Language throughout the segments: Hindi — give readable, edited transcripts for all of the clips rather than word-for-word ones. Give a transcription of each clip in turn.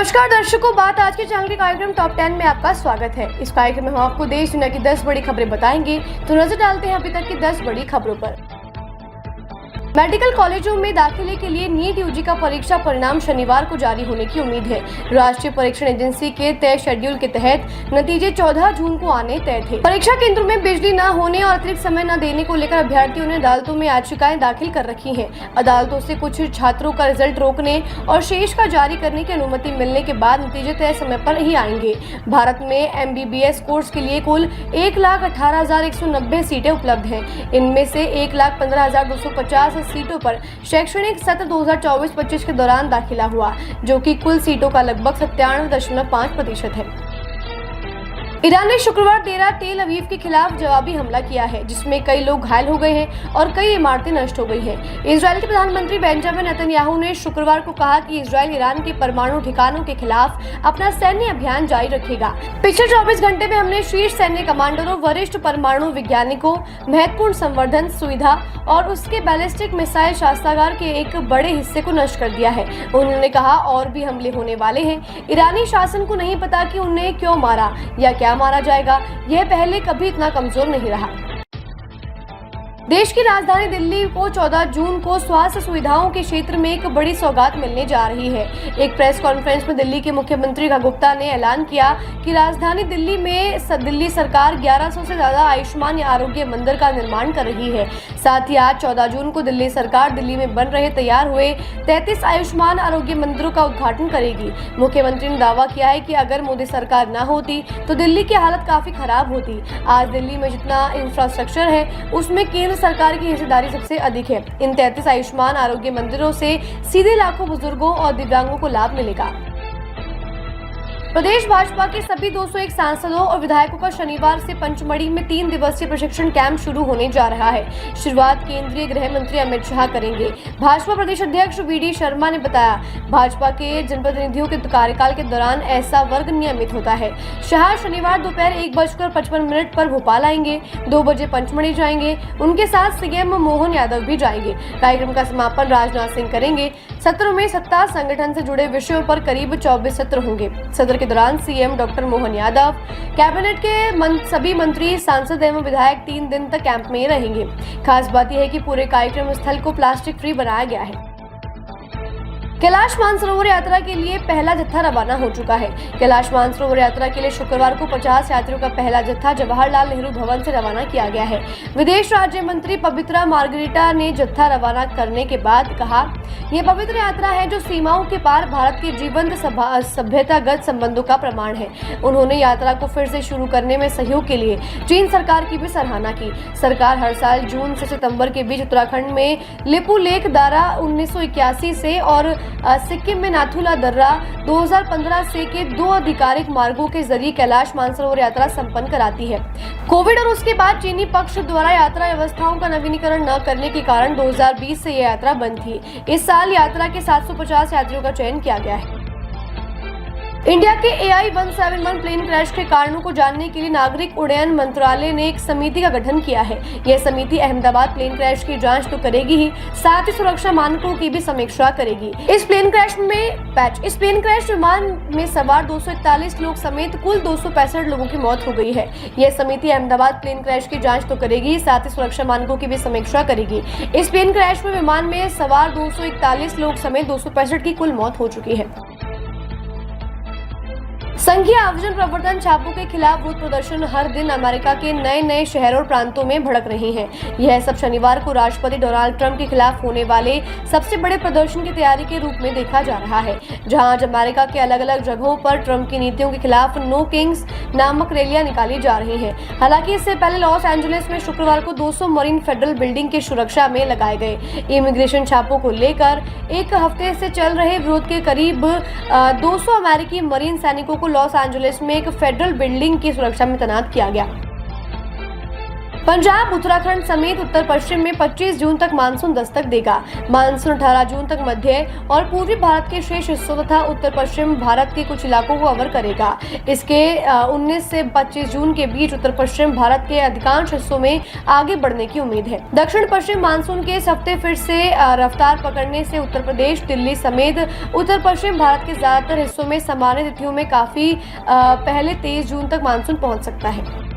नमस्कार दर्शकों, बात आज के चैनल के कार्यक्रम टॉप 10 में आपका स्वागत है। इस कार्यक्रम में हम आपको देश दुनिया की 10 बड़ी खबरें बताएंगे। तो नजर डालते हैं अभी तक की 10 बड़ी खबरों पर। मेडिकल कॉलेजों में दाखिले के लिए नीट यूजी का परीक्षा परिणाम शनिवार को जारी होने की उम्मीद है। राष्ट्रीय परीक्षण एजेंसी के तय शेड्यूल के तहत नतीजे 14 जून को आने तय थे। परीक्षा केंद्रों में बिजली न होने और अतिरिक्त समय न देने को लेकर अभ्यर्थियों ने अदालतों में याचिकाएं दाखिल कर रखी हैं। अदालतों से कुछ छात्रों का रिजल्ट रोकने और शेष का जारी करने की अनुमति मिलने के बाद नतीजे तय समय पर ही आएंगे। भारत में MBBS कोर्स के लिए कुल 1,18,190 सीटें उपलब्ध हैं। इनमें से 1,15,250 सीटों पर शैक्षणिक सत्र 2024-25 के दौरान दाखिला हुआ, जो कि कुल सीटों का लगभग 97.5% है। ईरान ने शुक्रवार देर तेल अवीव के खिलाफ जवाबी हमला किया है, जिसमें कई लोग घायल हो गए हैं और कई इमारतें नष्ट हो गई हैं। इजरायल के प्रधानमंत्री बेंजामिन नेतन्याहू ने शुक्रवार को कहा कि इजरायल ईरान के परमाणु ठिकानों के खिलाफ अपना सैन्य अभियान जारी रखेगा। पिछले 24 घंटे में हमने शीर्ष सैन्य कमांडरों, वरिष्ठ परमाणु वैज्ञानिकों, महत्वपूर्ण संवर्धन सुविधा और उसके बैलिस्टिक मिसाइल शस्त्रागार के एक बड़े हिस्से को नष्ट कर दिया है। उन्होंने कहा और भी हमले होने वाले हैं। ईरानी शासन को नहीं पता कि उन्हें क्यों मारा या क्या मारा जाएगा। यह पहले कभी इतना कमजोर नहीं रहा। देश की राजधानी दिल्ली को 14 जून को स्वास्थ्य सुविधाओं के क्षेत्र में एक बड़ी सौगात मिलने जा रही है। एक प्रेस कॉन्फ्रेंस में दिल्ली के मुख्यमंत्री रघु गुप्ता ने ऐलान किया कि राजधानी दिल्ली में दिल्ली सरकार 1100 से ज्यादा आयुष्मान आरोग्य मंदिर का निर्माण कर रही है। साथ ही आज 14 जून को दिल्ली सरकार दिल्ली में बन रहे तैयार हुए 33 आयुष्मान आरोग्य मंदिरों का उद्घाटन करेगी। मुख्यमंत्री ने दावा किया है कि अगर मोदी सरकार न होती तो दिल्ली की हालत काफी खराब होती। आज दिल्ली में जितना इंफ्रास्ट्रक्चर है उसमें केंद्र सरकार की हिस्सेदारी सबसे अधिक है। इन 33 आयुष्मान आरोग्य मंदिरों से सीधे लाखों बुजुर्गों और दिव्यांगों को लाभ मिलेगा। प्रदेश भाजपा के सभी 201 सांसदों और विधायकों का शनिवार से पंचमढ़ी में 3 दिवसीय प्रशिक्षण कैंप शुरू होने जा रहा है। शुरुआत केंद्रीय गृह मंत्री अमित शाह करेंगे। भाजपा प्रदेश अध्यक्ष VD शर्मा ने बताया, भाजपा के जनप्रतिनिधियों के कार्यकाल के दौरान ऐसा वर्ग नियमित होता है। शाह शनिवार दोपहर 1:55 पर भोपाल आएंगे, 2 बजे पंचमढ़ी जाएंगे। उनके साथ CM मोहन यादव भी जाएंगे। कार्यक्रम का समापन राजनाथ सिंह करेंगे। सत्रों में सत्ता संगठन से जुड़े विषयों पर करीब 24 सत्र होंगे। सत्र के दौरान CM doctor Mohan Yadav, cabinet के सभी मंत्री, सांसद एवं विधायक 3 दिन तक कैंप में रहेंगे। खास बात यह है कि पूरे कार्यक्रम स्थल को प्लास्टिक फ्री बनाया गया है। कैलाश मानसरोवर यात्रा के लिए पहला जत्था रवाना हो चुका है। कैलाश मानसरोवर यात्रा के लिए शुक्रवार को 50 यात्रियों का पहला जत्था जवाहरलाल नेहरू भवन से रवाना किया गया है। विदेश राज्य मंत्री पवित्रा मार्गरीटा ने जत्था रवाना करने के बाद कहा, यह पवित्र यात्रा है जो सीमाओं के पार भारत के जीवंत सभ्यतागत संबंधों का प्रमाण है। उन्होंने यात्रा को फिर से शुरू करने में सहयोग के लिए चीन सरकार की भी सराहना की। सरकार हर साल जून से सितंबर के बीच उत्तराखंड में लिपू लेक दारा 1981 से और सिक्किम में नाथुला दर्रा 2015 से के 2 आधिकारिक मार्गों के जरिए कैलाश मानसरोवर यात्रा संपन्न कराती है। कोविड और उसके बाद चीनी पक्ष द्वारा यात्रा व्यवस्थाओं का नवीनीकरण न करने के कारण 2020 से यह यात्रा बंद थी। इस साल यात्रा के 750 यात्रियों का चयन किया गया है। इंडिया के AI-171 प्लेन क्रैश के कारणों को जानने के लिए नागरिक उड्डयन मंत्रालय ने एक समिति का गठन किया है। यह समिति अहमदाबाद प्लेन क्रैश की जांच तो करेगी ही, साथ ही सुरक्षा मानकों की भी समीक्षा करेगी। इस प्लेन क्रैश विमान में सवार 241 लोग समेत कुल 265 लोगों की मौत हो गई है। यह समिति अहमदाबाद प्लेन क्रैश की जाँच तो करेगी, साथ ही सुरक्षा मानकों की भी समीक्षा करेगी। इस प्लेन क्रैश में विमान में सवार 241 लोग समेत 265 की कुल मौत हो चुकी है। संघीय आयोजन प्रवर्तन छापों के खिलाफ विरोध प्रदर्शन हर दिन अमेरिका के नए नए शहरों और प्रांतों में भड़क रहे हैं। यह सब शनिवार को राष्ट्रपति डोनाल्ड ट्रंप के खिलाफ होने वाले सबसे बड़े प्रदर्शन की तैयारी के रूप में देखा जा रहा है, जहां आज अमेरिका के अलग अलग जगहों पर ट्रंप की नीतियों के खिलाफ नो किंग्स नामक रैलियां निकाली जा रही हैं। हालांकि इससे पहले लॉस एंजलिस में शुक्रवार को 200 मरीन फेडरल बिल्डिंग की सुरक्षा में लगाए गए इमिग्रेशन छापों को लेकर एक हफ्ते से चल रहे विरोध के करीब 200 अमेरिकी मरीन सैनिकों को लॉस एंजलिस में एक फेडरल बिल्डिंग की सुरक्षा में तैनात किया गया। पंजाब, उत्तराखंड समेत उत्तर पश्चिम में 25 जून तक मानसून दस्तक देगा। मानसून 18 जून तक मध्य और पूर्वी भारत के शेष हिस्सों तथा उत्तर पश्चिम भारत के कुछ इलाकों को कवर करेगा। इसके 19 से 25 जून के बीच उत्तर पश्चिम भारत के अधिकांश हिस्सों में आगे बढ़ने की उम्मीद है। दक्षिण पश्चिम मानसून के इस हफ्ते फिर से रफ्तार पकड़ने से उत्तर प्रदेश, दिल्ली समेत उत्तर पश्चिम भारत के ज्यादातर हिस्सों में सामान्य तिथियों में काफी पहले 23 जून तक मानसून पहुंच सकता है।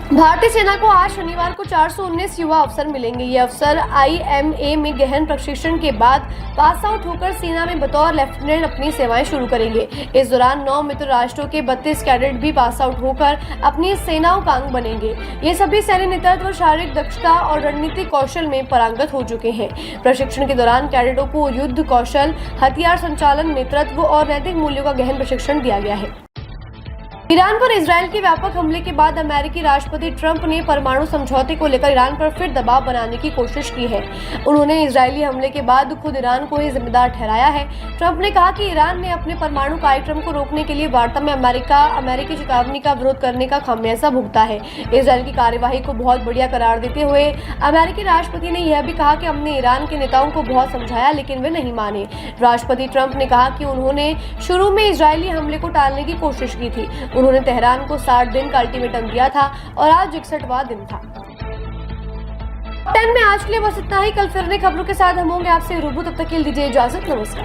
भारतीय सेना को आज शनिवार को 419 युवा अफसर मिलेंगे। ये अफसर IMA में गहन प्रशिक्षण के बाद पास आउट होकर सेना में बतौर लेफ्टिनेंट अपनी सेवाएं शुरू करेंगे। इस दौरान 9 मित्र राष्ट्रों के 32 कैडेट भी पास आउट होकर अपनी सेनाओं का अंग बनेंगे। ये सभी सैन्य नेतृत्व, शारीरिक दक्षता और रणनीतिक कौशल में पारंगत हो चुके हैं। प्रशिक्षण के दौरान कैडेटों को युद्ध कौशल, हथियार संचालन, नेतृत्व और नैतिक मूल्यों का गहन प्रशिक्षण दिया गया है। ईरान पर इजरायल के व्यापक हमले के बाद अमेरिकी राष्ट्रपति ट्रंप ने परमाणु समझौते को लेकर ईरान पर फिर दबाव बनाने की कोशिश की है। उन्होंने इजरायली हमले के बाद खुद ईरान को ही जिम्मेदार ठहराया है। ट्रंप ने कहा कि ईरान ने अपने परमाणु कार्यक्रम को रोकने के लिए वार्ता में अमेरिकी चेतावनी का विरोध करने का खामियाजा भुगता है। इजरायल की कार्यवाही को बहुत बढ़िया करार देते हुए अमेरिकी राष्ट्रपति ने यह भी कहा कि हमने ईरान के नेताओं को बहुत समझाया लेकिन वे नहीं माने। राष्ट्रपति ट्रंप ने कहा कि उन्होंने शुरू में इजरायली हमले को टालने की कोशिश की थी। उन्होंने तेहरान को 60 दिन का अल्टीमेटम दिया था और आज 61वां दिन था। टॉप 10 में आज के लिए बस इतना ही। कल फिर नई खबरों के साथ हम होंगे आपसे रूबरू। तब तक के लिए दीजिए इजाजत। नमस्कार।